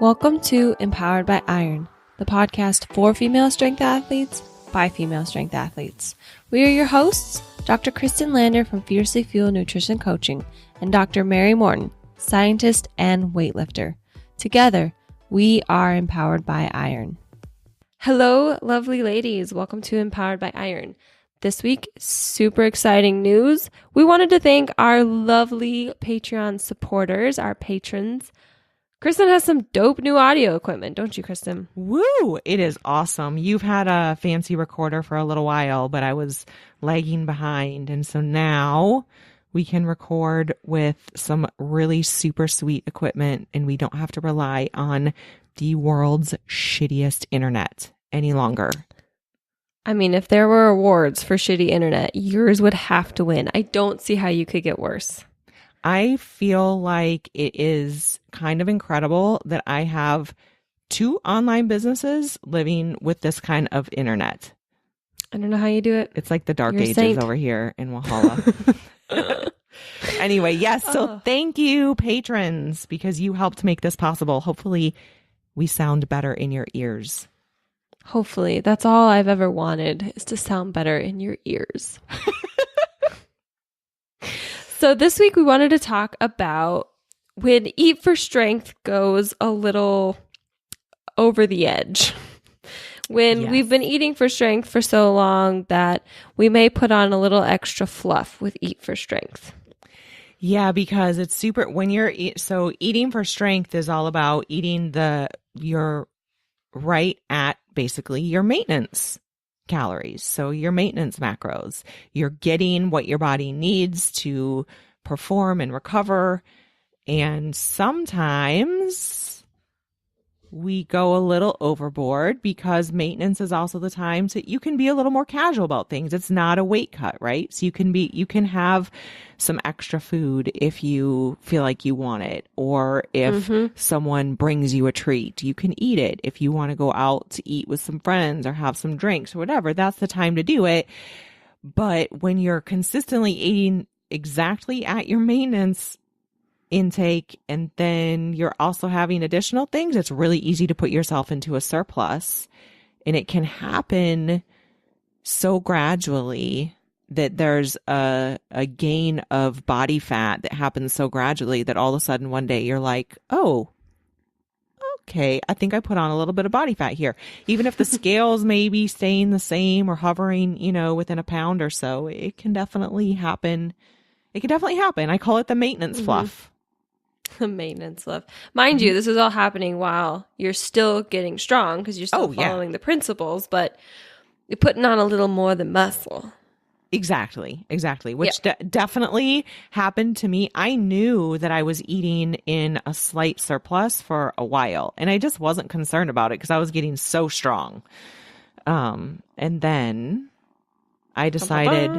Welcome to Empowered by Iron, the podcast for female strength athletes by female strength athletes. We are your hosts, Dr. Kristen Lander from Fiercely Fueled Nutrition Coaching and Dr. Mary Morton, scientist and weightlifter. Together, we are Empowered by Iron. Hello, lovely ladies. Welcome to Empowered by Iron. This week, super exciting news. We wanted to thank our lovely Patreon supporters, our patrons. Kristen has some dope new audio equipment, don't you, Kristen? Woo! It is awesome. You've had a fancy recorder for a little while, but I was lagging behind. And so now we can record with some really super sweet equipment, and we don't have to rely on the world's shittiest internet any longer. I mean, if there were awards for shitty internet, yours would have to win. I don't see how you could get worse. I feel like it is kind of incredible that I have 2 online businesses living with this kind of internet. I don't know how you do it. It's like the dark You're a ages saint. over here in Walhalla. Anyway, yes. So thank you, patrons, because you helped make this possible. Hopefully we sound better in your ears. Hopefully. That's all I've ever wanted, is to sound better in your ears. So this week we wanted to talk about when Eat for Strength goes a little over the edge. When we've been eating for strength for so long that we may put on a little extra fluff with Eat for Strength. Yeah, because it's super when you're so eating for strength is all about eating you're right at basically your maintenance calories. So your maintenance macros, you're getting what your body needs to perform and recover. And sometimes we go a little overboard because maintenance is also the time you can be a little more casual about things. It's not a weight cut, right? So you can have some extra food if you feel like you want it, or if someone brings you a treat, you can eat it. If you want to go out to eat with some friends or have some drinks or whatever, that's the time to do it. But when you're consistently eating exactly at your maintenance intake, and then you're also having additional things, it's really easy to put yourself into a surplus. And it can happen so gradually that there's a gain of body fat that happens so gradually that all of a sudden one day you're like, oh, okay, I think I put on a little bit of body fat here. Even if the scales may be staying the same or hovering, within a pound or so, it can definitely happen. I call it the maintenance fluff. The maintenance fluff. Mind you, this is all happening while you're still getting strong because you're still following the principles, but you're putting on a little more than muscle. Exactly. Which definitely happened to me. I knew that I was eating in a slight surplus for a while, and I just wasn't concerned about it because I was getting so strong. And then I decided,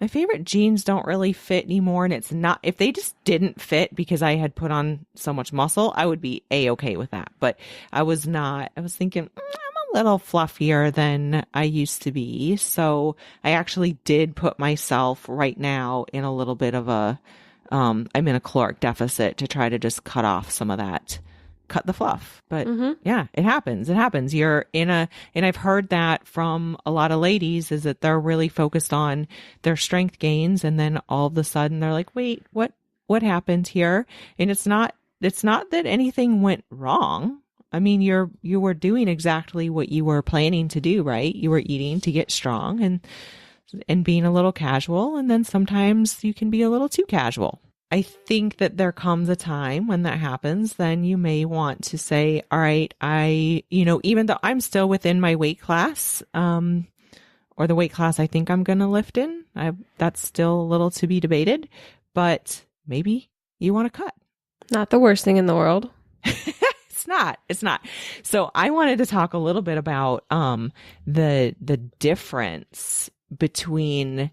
my favorite jeans don't really fit anymore. And it's not, if they just didn't fit because I had put on so much muscle, I would be A-okay with that. But I was not. I was thinking, I'm a little fluffier than I used to be. So I actually did put myself right now in a little bit of I'm in a caloric deficit to try to just cut off some of that. Cut the fluff. But yeah, it happens. You're and I've heard that from a lot of ladies, is that they're really focused on their strength gains. And then all of a sudden they're like, wait, what happened here? And it's not that anything went wrong. I mean, you were doing exactly what you were planning to do, right? You were eating to get strong and being a little casual. And then sometimes you can be a little too casual. I think that there comes a time when that happens, then you may want to say, all right, even though I'm still within my weight class, or the weight class I think I'm going to lift in, that's still a little to be debated, but maybe you want to cut. Not the worst thing in the world. It's not. So I wanted to talk a little bit about, the difference between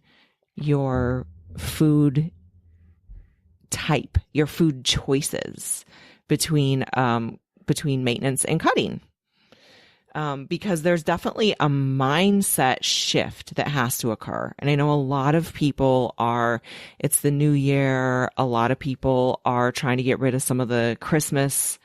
your food type, your food choices between maintenance and cutting. because there's definitely a mindset shift that has to occur. And I know a lot of people it's the new year. A lot of people are trying to get rid of some of the Christmas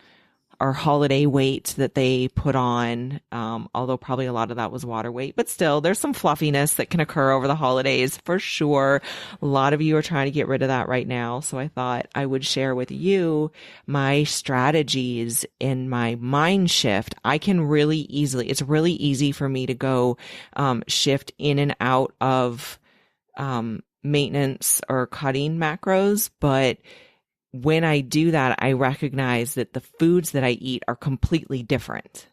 or holiday weight that they put on, although probably a lot of that was water weight, but still there's some fluffiness that can occur over the holidays for sure. A lot of you are trying to get rid of that right now. So I thought I would share with you my strategies in my mind shift. It's really easy for me to go, shift in and out of, maintenance or cutting macros, but when I do that, I recognize that the foods that I eat are completely different.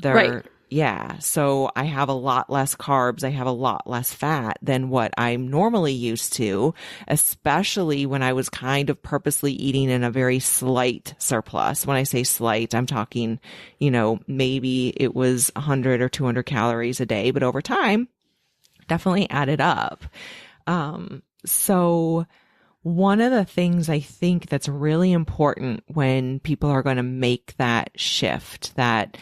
Right. Yeah. So I have a lot less carbs. I have a lot less fat than what I'm normally used to, especially when I was kind of purposely eating in a very slight surplus. When I say slight, I'm talking, maybe it was 100 or 200 calories a day, but over time, definitely added up. So one of the things I think that's really important when people are going to make that shift, that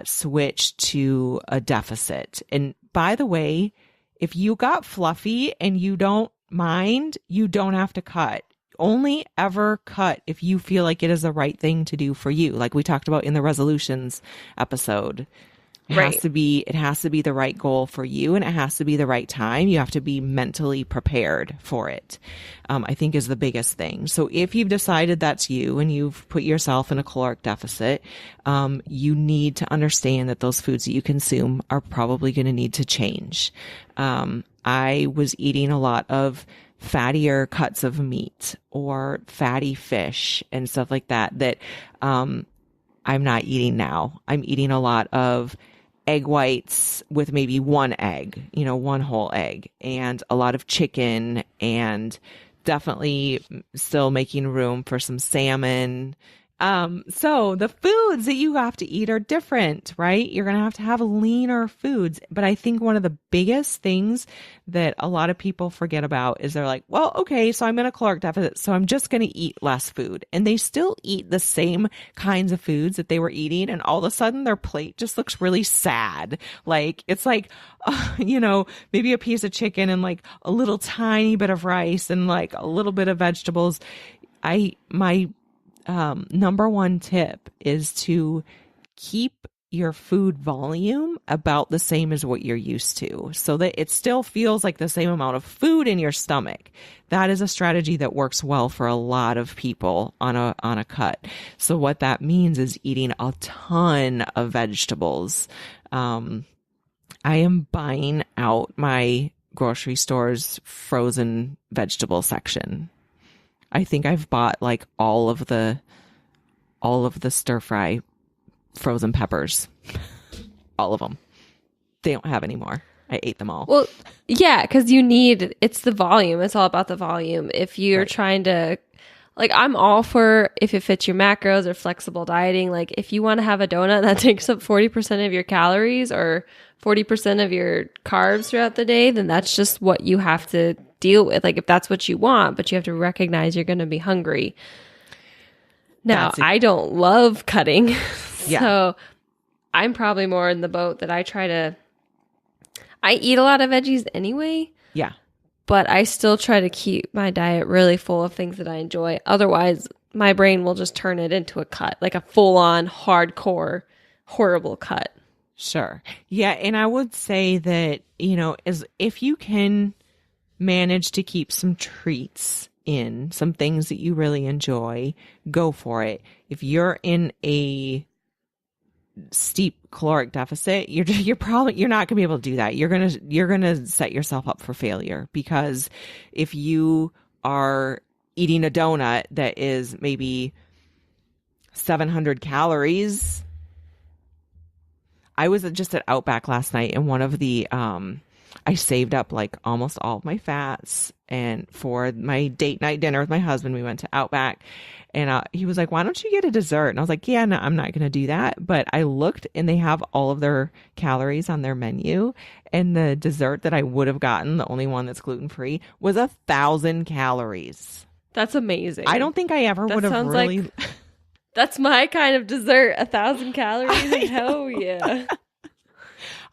switch to a deficit. And by the way, if you got fluffy and you don't mind, you don't have to cut. Only ever cut if you feel like it is the right thing to do for you. Like we talked about in the resolutions episode. It has to be the right goal for you, and it has to be the right time. You have to be mentally prepared for it, I think is the biggest thing. So if you've decided that's you and you've put yourself in a caloric deficit, you need to understand that those foods that you consume are probably going to need to change. I was eating a lot of fattier cuts of meat or fatty fish and stuff like that, I'm not eating now. I'm eating a lot of egg whites with maybe one egg, one whole egg, and a lot of chicken, and definitely still making room for some salmon. So the foods that you have to eat are different, right? You're going to have leaner foods. But I think one of the biggest things that a lot of people forget about is they're like, well, okay, so I'm in a caloric deficit, so I'm just going to eat less food. And they still eat the same kinds of foods that they were eating. And all of a sudden their plate just looks really sad. Like it's like, maybe a piece of chicken and like a little tiny bit of rice and like a little bit of vegetables. My number one tip is to keep your food volume about the same as what you're used to, so that it still feels like the same amount of food in your stomach. That is a strategy that works well for a lot of people on a cut. So what that means is eating a ton of vegetables. I am buying out my grocery store's frozen vegetable section. I think I've bought like all of the stir fry frozen peppers, all of them. They don't have any more. I ate them all. Well, yeah, because it's the volume. It's all about the volume. If you're trying to, like, I'm all for if it fits your macros or flexible dieting. Like, if you want to have a donut that takes up 40% of your calories or 40% of your carbs throughout the day, then that's just what you have to deal with. Like, if that's what you want, but you have to recognize you're going to be hungry. Now, I don't love cutting, so I'm probably more in the boat that I eat a lot of veggies anyway. Yeah. But I still try to keep my diet really full of things that I enjoy. Otherwise, my brain will just turn it into a cut, like a full-on, hardcore, horrible cut. Sure. Yeah, and I would say that, if you can manage to keep some treats in, some things that you really enjoy, go for it. If you're in a steep caloric deficit, you're not going to be able to do that. You're going to set yourself up for failure, because if you are eating a donut that is maybe 700 calories, I was just at Outback last night, and one of the I saved up like almost all of my fats, and for my date night dinner with my husband, we went to Outback, and he was like, why don't you get a dessert? And I was like, yeah, no, I'm not going to do that. But I looked, and they have all of their calories on their menu, and the dessert that I would have gotten, the only one that's gluten-free, was 1,000 calories. That's amazing. I don't think I ever would have really... That's my kind of dessert. 1,000 calories. Hell yeah.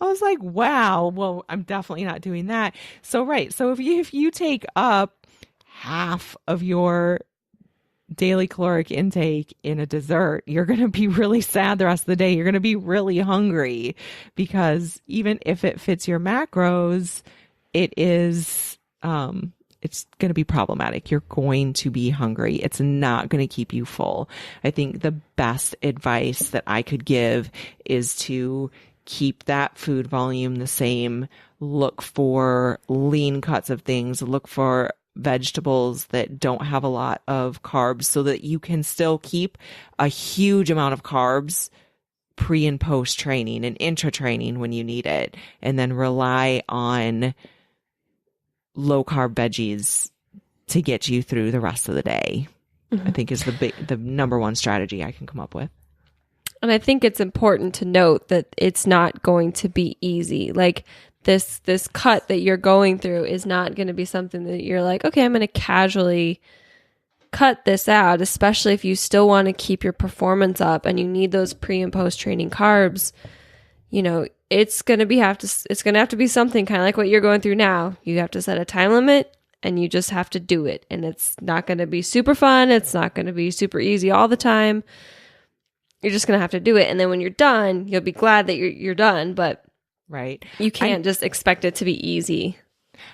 I was like, wow, well, I'm definitely not doing that. So, right. So if you take up half of your daily caloric intake in a dessert, you're going to be really sad the rest of the day. You're going to be really hungry because even if it fits your macros, it is, it's going to be problematic. You're going to be hungry. It's not going to keep you full. I think the best advice that I could give is to keep that food volume the same. Look for lean cuts of things. Look for vegetables that don't have a lot of carbs so that you can still keep a huge amount of carbs pre and post training and intra training when you need it. And then rely on low carb veggies to get you through the rest of the day. I think is the number one strategy I can come up with. And I think it's important to note that it's not going to be easy. Like this cut that you're going through is not going to be something that you're like, okay, I'm going to casually cut this out, especially if you still want to keep your performance up and you need those pre and post training carbs. You know, it's going to have to be something kind of like what you're going through now. You have to set a time limit and you just have to do it. And it's not going to be super fun. It's not going to be super easy all the time. You're just going to have to do it. And then when you're done, you'll be glad that you're done, but right. You can't just expect it to be easy.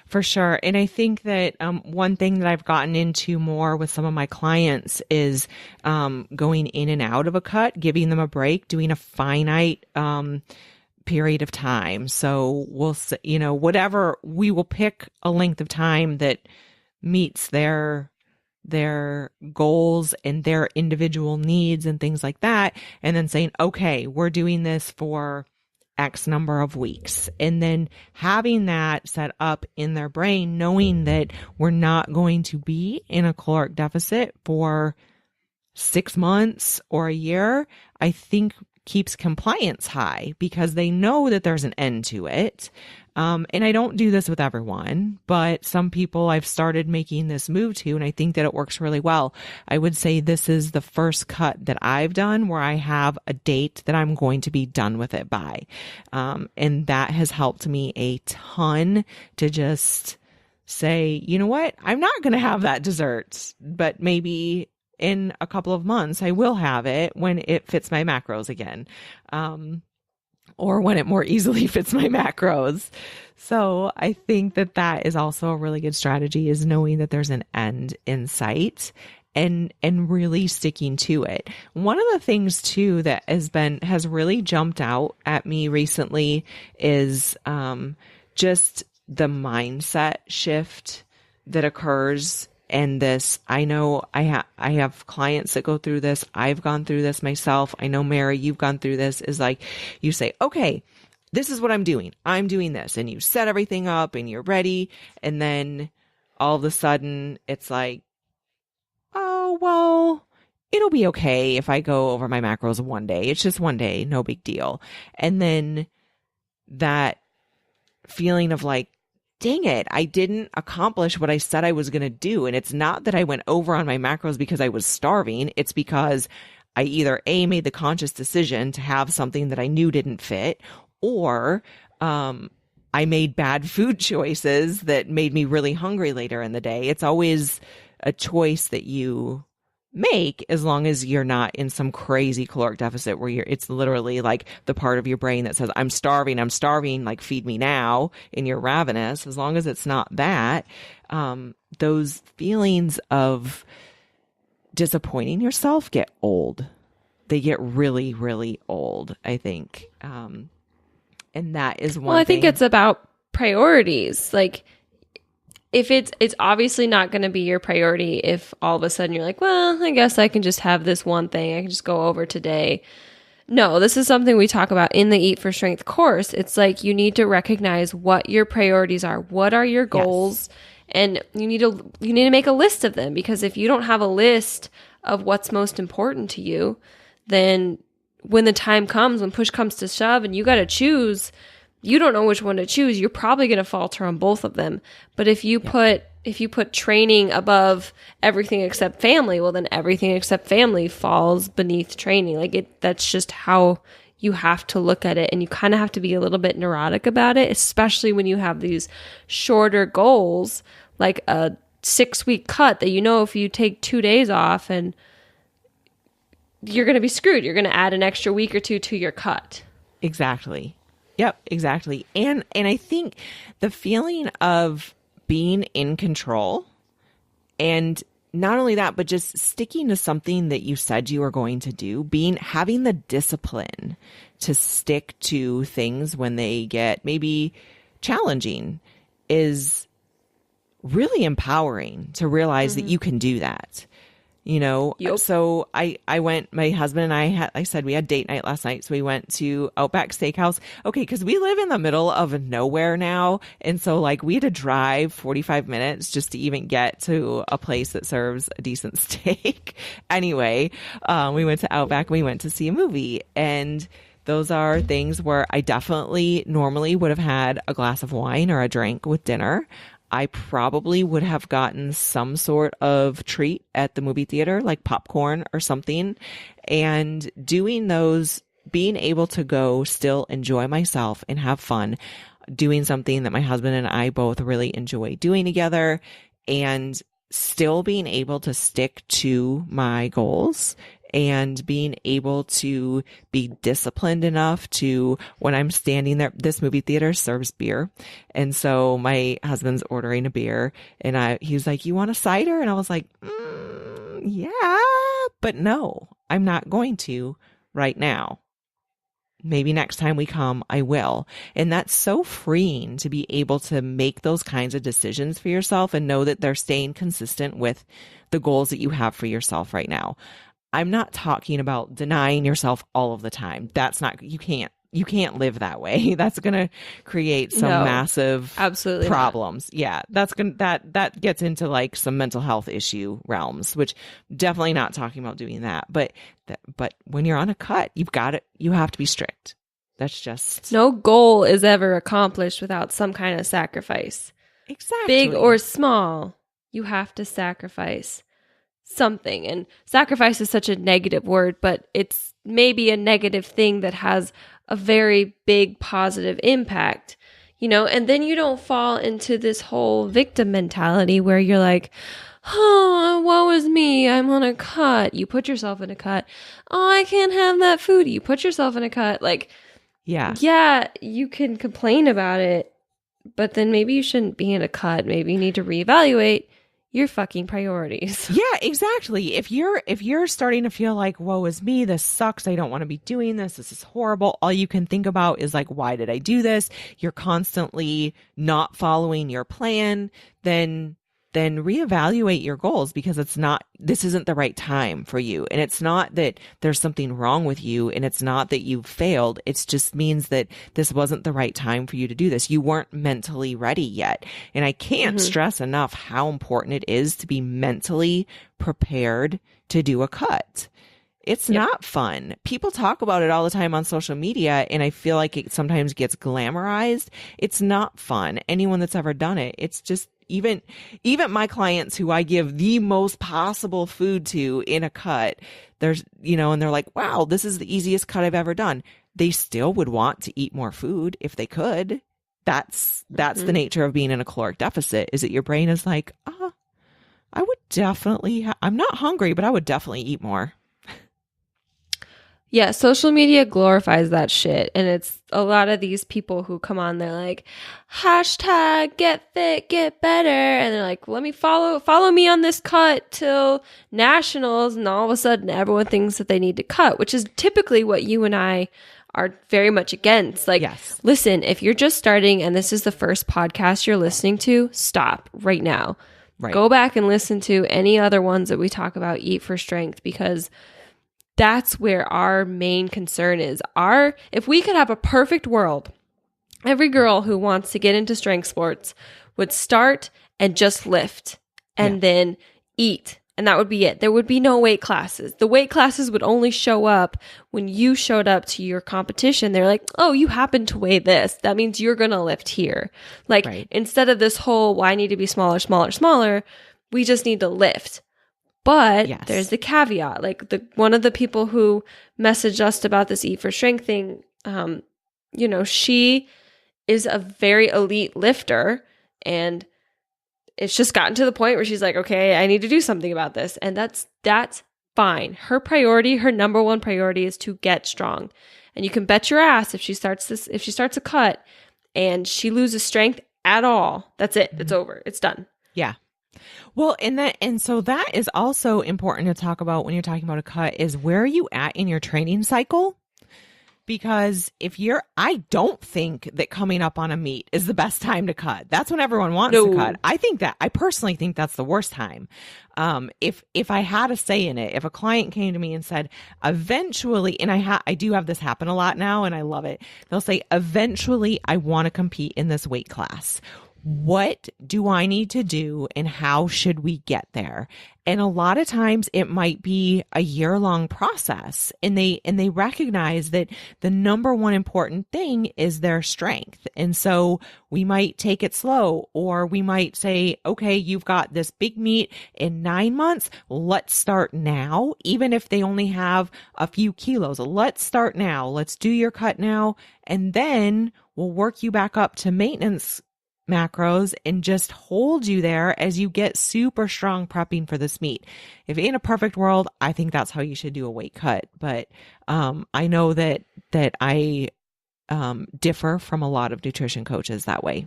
For sure. And I think that one thing that I've gotten into more with some of my clients is going in and out of a cut, giving them a break, doing a finite period of time. So we'll, whatever, we will pick a length of time that meets their goals and their individual needs and things like that. And then saying, okay, we're doing this for X number of weeks. And then having that set up in their brain, knowing that we're not going to be in a caloric deficit for 6 months or a year, I think keeps compliance high because they know that there's an end to it. And I don't do this with everyone, but some people I've started making this move to, and I think that it works really well. I would say this is the first cut that I've done where I have a date that I'm going to be done with it by. And that has helped me a ton to just say, you know what, I'm not going to have that dessert, but maybe in a couple of months, I will have it when it fits my macros again. Or when it more easily fits my macros. So I think that that is also a really good strategy, is knowing that there's an end in sight and really sticking to it. One of the things too that has really jumped out at me recently is just the mindset shift that occurs. And this, I know I have clients that go through this. I've gone through this myself. I know, Mary, you've gone through this. Is like, you say, okay, this is what I'm doing. I'm doing this. And you set everything up and you're ready. And then all of a sudden it's like, oh, well, it'll be okay if I go over my macros one day. It's just one day, no big deal. And then that feeling of like, dang it, I didn't accomplish what I said I was going to do. And it's not that I went over on my macros because I was starving. It's because I either A, made the conscious decision to have something that I knew didn't fit, or I made bad food choices that made me really hungry later in the day. It's always a choice that you make, as long as you're not in some crazy caloric deficit where it's literally like the part of your brain that says, I'm starving, like feed me now, and you're ravenous. As long as it's not that, those feelings of disappointing yourself get old. They get really, really old, I think. And that is one thing. Well, I think it's about priorities. Like, if it's obviously not going to be your priority if all of a sudden you're like, well, I guess I can just have this one thing. I can just go over today. No, this is something we talk about in the Eat for Strength course. It's like you need to recognize what your priorities are. What are your goals? Yes. And you need to make a list of them, because if you don't have a list of what's most important to you, then when the time comes, when push comes to shove and you got to choose, you don't know which one to choose. You're probably going to falter on both of them. But if you put training above everything except family, well, then everything except family falls beneath training. Like that's just how you have to look at it. And you kind of have to be a little bit neurotic about it, especially when you have these shorter goals, like a 6-week cut that, if you take 2 days off, and you're going to be screwed. You're going to add an extra week or two to your cut. Exactly. Yep, exactly. And I think the feeling of being in control, and not only that, but just sticking to something that you said you were going to do, having the discipline to stick to things when they get maybe challenging is really empowering to realize that you can do that. Yep. So I went, my husband and I said we had date night last night. So we went to Outback Steakhouse. Okay. Cause we live in the middle of nowhere now. And so like we had to drive 45 minutes just to even get to a place that serves a decent steak. Anyway, we went to Outback, we went to see a movie, and those are things where I definitely normally would have had a glass of wine or a drink with dinner. I probably would have gotten some sort of treat at the movie theater, like popcorn or something. And doing those, being able to go still enjoy myself and have fun, doing something that my husband and I both really enjoy doing together, and still being able to stick to my goals, and being able to be disciplined enough to, when I'm standing there, this movie theater serves beer. And so my husband's ordering a beer, and he was like, "You want a cider?" And I was like, yeah, but no, I'm not going to right now. Maybe next time we come, I will. And that's so freeing to be able to make those kinds of decisions for yourself and know that they're staying consistent with the goals that you have for yourself right now. I'm not talking about denying yourself all of the time. That's not, you can't live that way. That's going to create some massive absolutely problems. Not. Yeah. That gets into like some mental health issue realms, which definitely not talking about doing that. But when you're on a cut, you have to be strict. That's just. No goal is ever accomplished without some kind of sacrifice. Exactly. Big or small, you have to sacrifice something. And sacrifice is such a negative word, but it's maybe a negative thing that has a very big positive impact, and then you don't fall into this whole victim mentality where you're like, "Oh, woe is me, I'm on a cut." You put yourself in a cut. "Oh, I can't have that food." You put yourself in a cut. Like, yeah, you can complain about it, but then maybe you shouldn't be in a cut. Maybe you need to reevaluate your fucking priorities. Yeah, exactly. If you're starting to feel like, "Woe is me, this sucks, I don't want to be doing this is horrible," all you can think about is like, "Why did I do this?" You're constantly not following your plan, then reevaluate your goals, because this isn't the right time for you. And it's not that there's something wrong with you, and it's not that you failed. It just means that this wasn't the right time for you to do this. You weren't mentally ready yet. And I can't stress enough how important it is to be mentally prepared to do a cut. It's not fun. People talk about it all the time on social media, and I feel like it sometimes gets glamorized. It's not fun. Anyone that's ever done it, it's just, even my clients who I give the most possible food to in a cut, there's, and they're like, "Wow, this is the easiest cut I've ever done." They still would want to eat more food if they could. That's the nature of being in a caloric deficit, is that your brain is like, I would definitely, I'm not hungry, but I would definitely eat more. Yeah, social media glorifies that shit. And it's a lot of these people who come on, they're like, hashtag get fit, get better. And they're like, "Let me follow me on this cut till nationals." And all of a sudden everyone thinks that they need to cut, which is typically what you and I are very much against. Like, yes. Listen, if you're just starting and this is the first podcast you're listening to, stop right now. Right. Go back and listen to any other ones that we talk about, Eat for Strength, because that's where our main concern is. If we could have a perfect world, every girl who wants to get into strength sports would start and just lift and then eat And that would be it. There would be no weight classes. The weight classes would only show up when you showed up to your competition. They're like, oh, you happen to weigh this. That means you're going to lift here. Like instead of this whole, well, I need to be smaller, smaller, smaller, we just need to lift. But there's the caveat. Like one of the people who messaged us about this Eat for Strength thing, you know, she is a very elite lifter, and it's just gotten to the point where she's like, okay, I need to do something about this. And that's fine. Her priority, her number one priority is to get strong. And you can bet your ass if she starts a cut and she loses strength at all, that's it. It's over. It's done. Yeah. Well, and so that is also important to talk about when you're talking about a cut is where are you at in your training cycle? Because I don't think that coming up on a meet is the best time to cut. That's when everyone wants to cut. I personally think that's the worst time. If I had a say in it, if a client came to me and said, eventually, and I do have this happen a lot now and I love it. They'll say, eventually I want to compete in this weight class. What do I need to do and how should we get there? And a lot of times it might be a year-long process, and they recognize that the number one important thing is their strength. And so we might take it slow, or we might say, okay, you've got this big meet in 9 months. Let's start now. Even if they only have a few kilos, let's start now. Let's do your cut now. And then we'll work you back up to maintenance macros and just hold you there as you get super strong prepping for this meet. If in a perfect world, I think that's how you should do a weight cut. But I know that I differ from a lot of nutrition coaches that way.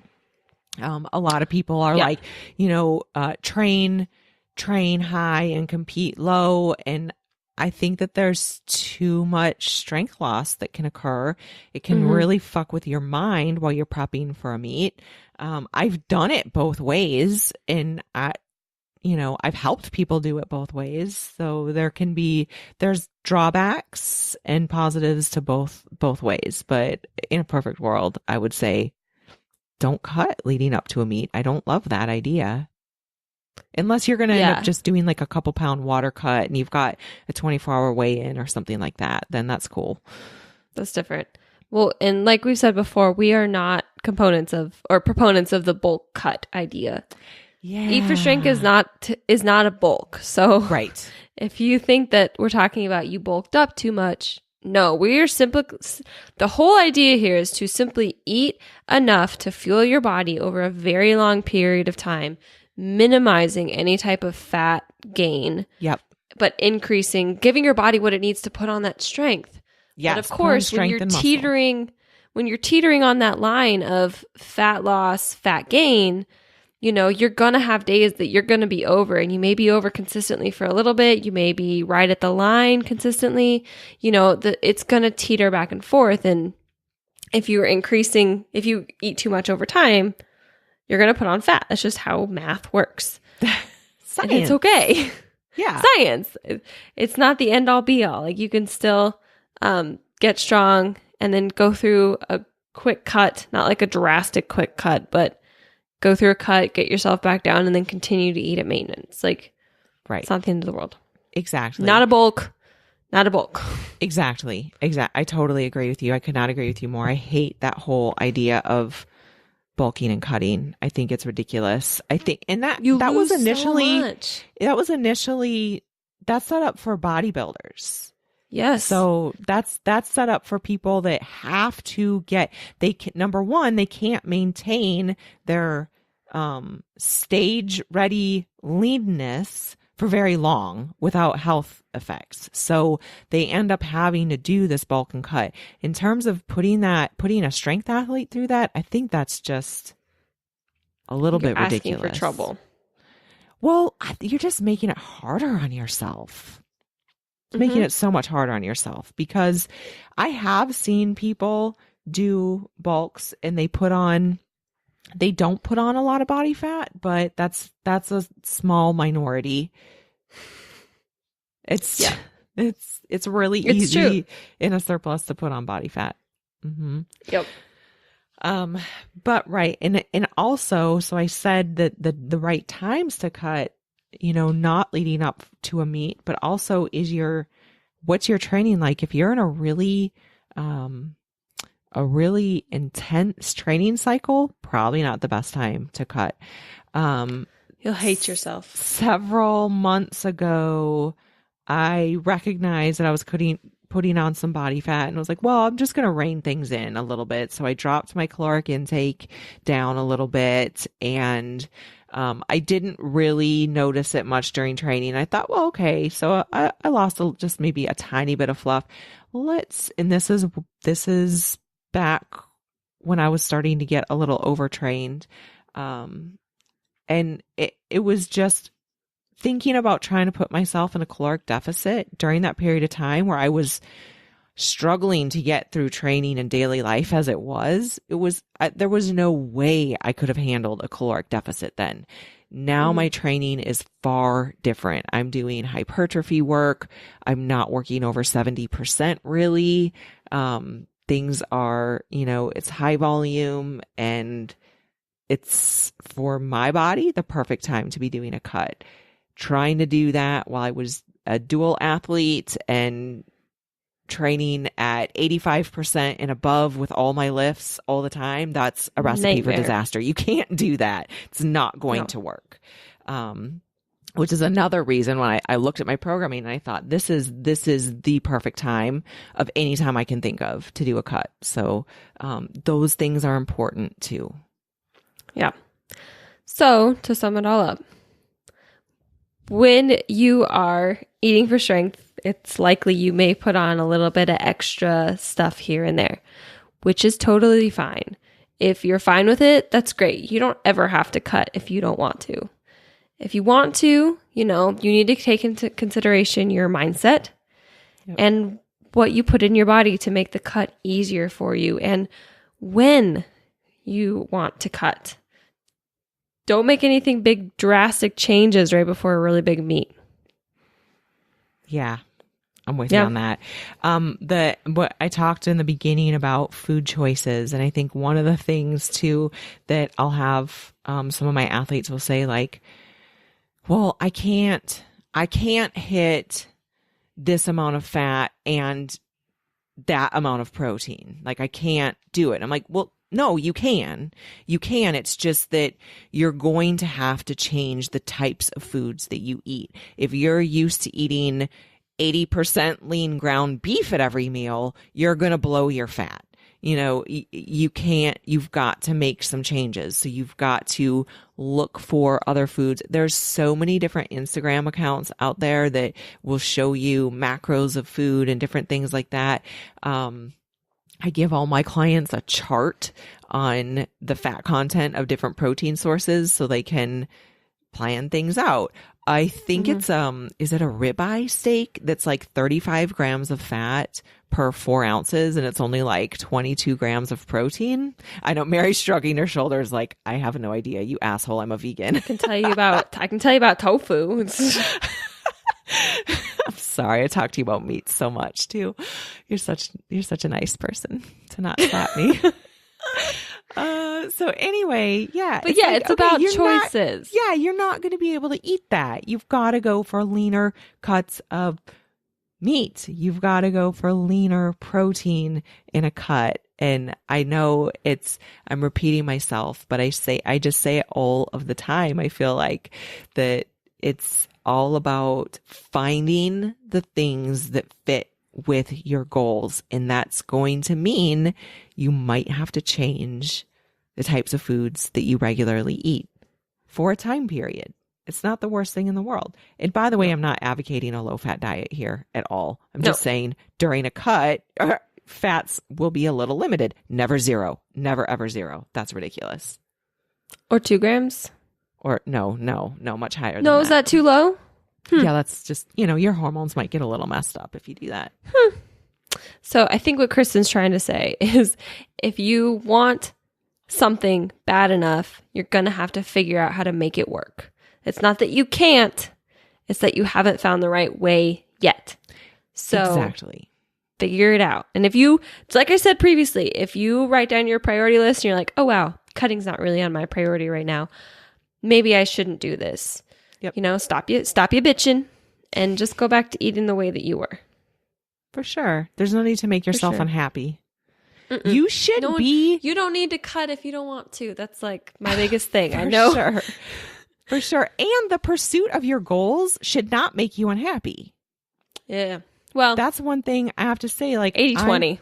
A lot of people are like, you know, train high and compete low. And I think that there's too much strength loss that can occur. It can really fuck with your mind while you're prepping for a meet. I've done it both ways, and I've helped people do it both ways. So there's drawbacks and positives to both ways. But in a perfect world, I would say don't cut leading up to a meet. I don't love that idea. Unless you're going to end up just doing like a couple pound water cut and you've got a 24-hour weigh-in or something like that, then that's cool. That's different. Well, and like we've said before, we are not proponents of the bulk cut idea. Yeah. Eat for Strength is not a bulk. So if you think that we're talking about you bulked up too much, no, the whole idea here is to simply eat enough to fuel your body over a very long period of time, minimizing any type of fat gain. Yep. But giving your body what it needs to put on that strength. Yes. But of course, when you're teetering on that line of fat loss, fat gain, you know, you're going to have days that you're going to be over, and you may be over consistently for a little bit. You may be right at the line consistently. You know, it's going to teeter back and forth. And if you eat too much over time, you're going to put on fat. That's just how math works. Science. And it's okay. Yeah. Science. It's not the end all be all. Like you can still get strong and then go through a quick cut, not like a drastic quick cut, but go through a cut, get yourself back down, and then continue to eat at maintenance. Like, it's not the end of the world. Exactly. Not a bulk. Exactly. I totally agree with you. I could not agree with you more. I hate that whole idea of bulking and cutting. I think it's ridiculous. I think, and that was initially that's set up for bodybuilders. Yes. So that's set up for people that have to number one, they can't maintain their stage ready leanness for very long without health effects. So they end up having to do this bulk and cut. In terms of putting a strength athlete through that, I think that's just a little bit ridiculous. Asking for trouble. Well, you're just making it harder on yourself. Making it so much harder on yourself, because I have seen people do bulks and they don't put on a lot of body fat, but that's a small minority. It's really easy in a surplus to put on body fat. Mm-hmm. Yep. But and also, so I said that the right times to cut not leading up to a meet, but also what's your training like? If you're in a really intense training cycle, probably not the best time to cut. You'll hate yourself. Several months ago, I recognized that I was putting on some body fat, and I was like, well, I'm just going to rein things in a little bit. So I dropped my caloric intake down a little bit, and I didn't really notice it much during training. I thought, well, okay, so I lost just maybe a tiny bit of fluff. And this is back when I was starting to get a little overtrained. And it was just thinking about trying to put myself in a caloric deficit during that period of time where I was struggling to get through training and daily life as it was. There was no way I could have handled a caloric deficit then. Now my training is far different. I'm doing hypertrophy work. I'm not working over 70% really. Things are, it's high volume, and it's, for my body, the perfect time to be doing a cut. Trying to do that while I was a dual athlete and training at 85% and above with all my lifts all the time, that's a recipe for disaster. You can't do that. It's not going to work. Which is another reason when I looked at my programming and I thought, this is the perfect time of any time I can think of to do a cut. So those things are important too. Yeah. So to sum it all up, when you are eating for strength, it's likely you may put on a little bit of extra stuff here and there, which is totally fine. If you're fine with it, that's great. You don't ever have to cut if you don't want to. If you want to, you need to take into consideration your mindset and what you put in your body to make the cut easier for you, and when you want to cut. Don't make anything big, drastic changes right before a really big meet. Yeah, I'm with you on that. What I talked in the beginning about food choices, and I think one of the things too that I'll have some of my athletes will say, like, well, I can't hit this amount of fat and that amount of protein. Like, I can't do it. I'm like, well, no, you can. You can. It's just that you're going to have to change the types of foods that you eat. If you're used to eating 80% lean ground beef at every meal, you're going to blow your fat. You can't, you've got to make some changes. So you've got to look for other foods. There's so many different Instagram accounts out there that will show you macros of food and different things like that. I give all my clients a chart on the fat content of different protein sources so they can plan things out. I think it's, is it a ribeye steak that's like 35 grams of fat per 4 ounces, and it's only like 22 grams of protein? I know Mary's shrugging her shoulders like, I have no idea, you asshole, I'm a vegan. I can tell you about tofu. I'm sorry, I talk to you about meat so much too. You're such a nice person to not slap me. So anyway, yeah. But it's about choices. You're not going to be able to eat that. You've got to go for leaner cuts of meat. You've got to go for leaner protein in a cut. And I know I'm repeating myself, but I just say it all of the time. I feel like that it's all about finding the things that fit with your goals. And that's going to mean you might have to change the types of foods that you regularly eat for a time period. It's not the worst thing in the world. And by the way, I'm not advocating a low-fat diet here at all. I'm just saying during a cut, fats will be a little limited. Never zero. Never, ever zero. That's ridiculous. Or 2 grams? Or no, much higher than that. No, is that too low? Yeah, that's just, your hormones might get a little messed up if you do that. So I think what Kristen's trying to say is if you want something bad enough, you're going to have to figure out how to make it work. It's not that you can't, it's that you haven't found the right way yet. So exactly. Figure it out. And if you, like I said previously, if you write down your priority list and you're like, oh wow, cutting's not really on my priority right now, maybe I shouldn't do this. Yep. Stop you bitching and just go back to eating the way that you were. For sure. There's no need to make yourself unhappy. Mm-mm. You should be. You don't need to cut if you don't want to. That's like my biggest thing. I For know. Sure. For sure. And the pursuit of your goals should not make you unhappy. Yeah. Well, that's one thing I have to say, like 80-20.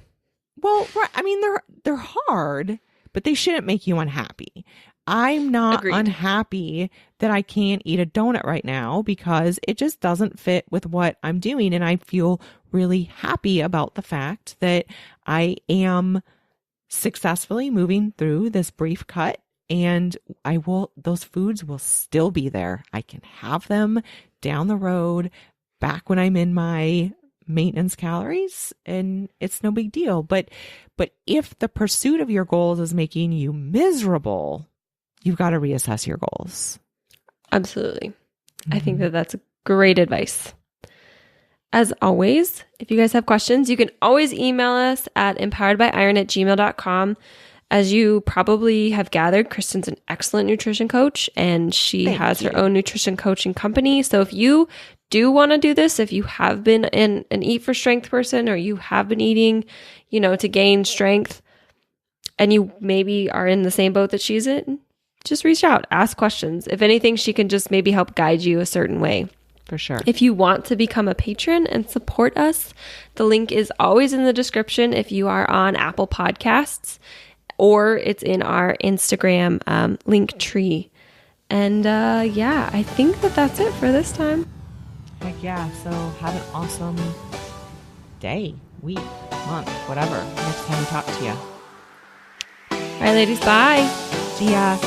Well, right. I mean, they're hard, but they shouldn't make you unhappy. I'm not unhappy that I can't eat a donut right now because it just doesn't fit with what I'm doing. And I feel really happy about the fact that I am successfully moving through this brief cut, and those foods will still be there. I can have them down the road back when I'm in my maintenance calories, and it's no big deal. But if the pursuit of your goals is making you miserable, you've got to reassess your goals. Absolutely. I think that that's great advice. As always, if you guys have questions, you can always email us at empoweredbyiron@gmail.com. As you probably have gathered, Kristen's an excellent nutrition coach, and she has her own nutrition coaching company. So if you do want to do this, if you have been an Eat for Strength person, or you have been eating, to gain strength, and you maybe are in the same boat that she's in, just reach out, ask questions. If anything, she can just maybe help guide you a certain way. For sure. If you want to become a patron and support us, the link is always in the description if you are on Apple Podcasts, or it's in our Instagram link tree. And I think that's it for this time. Heck yeah. So have an awesome day, week, month, whatever, next time we talk to you. All right, ladies, bye. See ya.